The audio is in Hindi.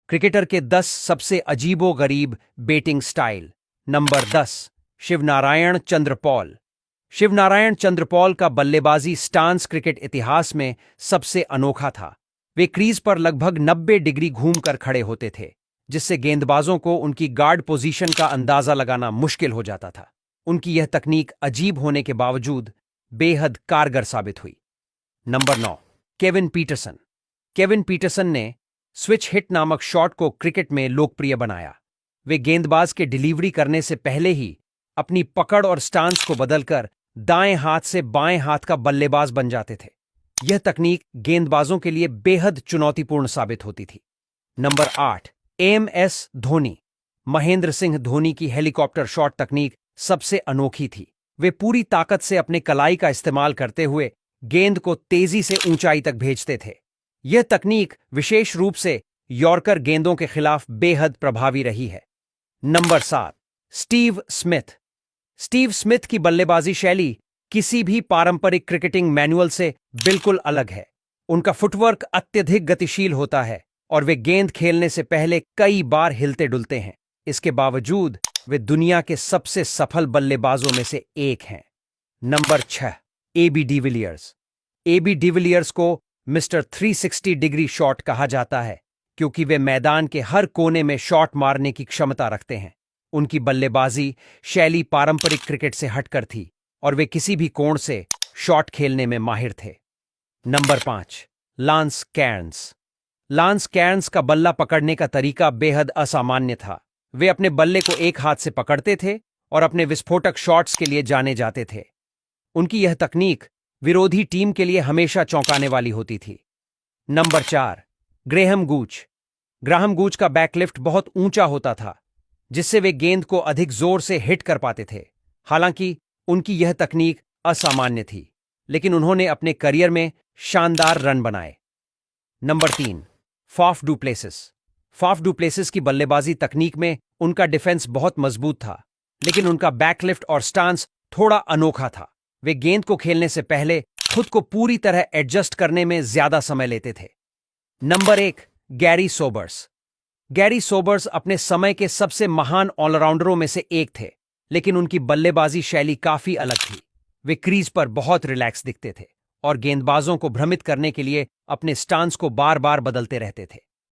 क्रिकेटर के 10 सबसे अजीबो-गरीब बैटिंग स्टाइल। नंबर 10, शिवनारायण चंद्र पॉल। शिवनारायण चंद्र पॉल का बल्लेबाजी स्टांस क्रिकेट इतिहास में सबसे अनोखा था। वे क्रीज पर लगभग 90 डिग्री घूमकर खड़े होते थे, जिससे गेंदबाजों को उनकी गार्ड पोजीशन का अंदाजा लगाना मुश्किल हो जाता था। उनकी यह तकनीक अजीब होने के बावजूद बेहद कारगर साबित हुई। Number 9, Kevin Pietersen. Kevin Pietersen ने स्विच हिट नामक शॉट को क्रिकेट में लोकप्रिय बनाया। वे गेंदबाज के डिलीवरी करने से पहले ही अपनी पकड़ और स्टांस को बदलकर दाएं हाथ से बाएं हाथ का बल्लेबाज बन जाते थे। यह तकनीक गेंदबाजों के लिए बेहद चुनौतीपूर्ण साबित होती थी। Number 8, M S. धोनी। महेंद्र सिंह धोनी की हेलीकॉप्टर शॉट तकनीक सबसे अनोखी थी। वे पूरी ताकत से अपने कलाई का इस्तेमाल करते हुए गेंद को तेजी से ऊंचाई तक भेजते थे। यह तकनीक विशेष रूप से यॉर्कर गेंदों के खिलाफ बेहद प्रभावी रही है। Number 7, Steve Smith. Steve Smith की बल्लेबाजी शैली किसी भी पारंपरिक क्रिकेटिंग मैनुअल से बिल्कुल अलग है। उनका फुटवर्क अत्यधिक गतिशील होता है और वे गेंद खेलने से पहले कई बार हिलते डुलते हैं। इसके बावजूद वे दुनिया के सबसे सफल बल्लेबाजों में से एक हैं। Number 6, A B. De Villiers. A B. De Villiers को मिस्टर 360 डिग्री शॉट कहा जाता है क्योंकि वे मैदान के हर कोने में शॉट मारने की क्षमता रखते हैं। उनकी बल्लेबाजी शैली पारंपरिक क्रिकेट से हटकर थी और वे किसी भी कोण से शॉट खेलने में माहिर थे। Number 5, lance Cairns. Lance Cairns का बल्ला पकड़ने का तरीका बेहद असामान्य था। वे अपने बल्ले को एक हाथ से पकड़ते थे और अपने विस्फोटक शॉट्स के लिए जाने जाते थे। उनकी यह तकनीक विरोधी टीम के लिए हमेशा चौंकाने वाली होती थी। Number 4, Graham गूच। ग्राहम गूच का बैकलिफ्ट बहुत ऊंचा होता था, जिससे वे गेंद को अधिक जोर से हिट कर पाते थे। हालांकि उनकी यह तकनीक असामान्य थी, लेकिन उन्होंने अपने करियर में शानदार रन बनाए। Number 3, Faf du Plessis. Faf du Plessis की बल्लेबाजी तकनीक में उनका डिफेंस बहुत मजबूत था, लेकिन उनका बैकलिफ्ट और स्टांस थोड़ा अनोखा था। वे गेंद को खेलने से पहले खुद को पूरी तरह एडजस्ट करने में ज्यादा समय लेते थे। Number 1, Garry Sobers. Garry Sobers अपने समय के सबसे महान ऑलराउंडरों में से एक थे, लेकिन उनकी बल्लेबाजी शैली काफी अलग थी। वे क्रीज पर बहुत रिलैक्स दिखते थे और गेंदबाजों को भ्रमित करने के लिए अपने स्टांस को बार बार बदलते रहते थे।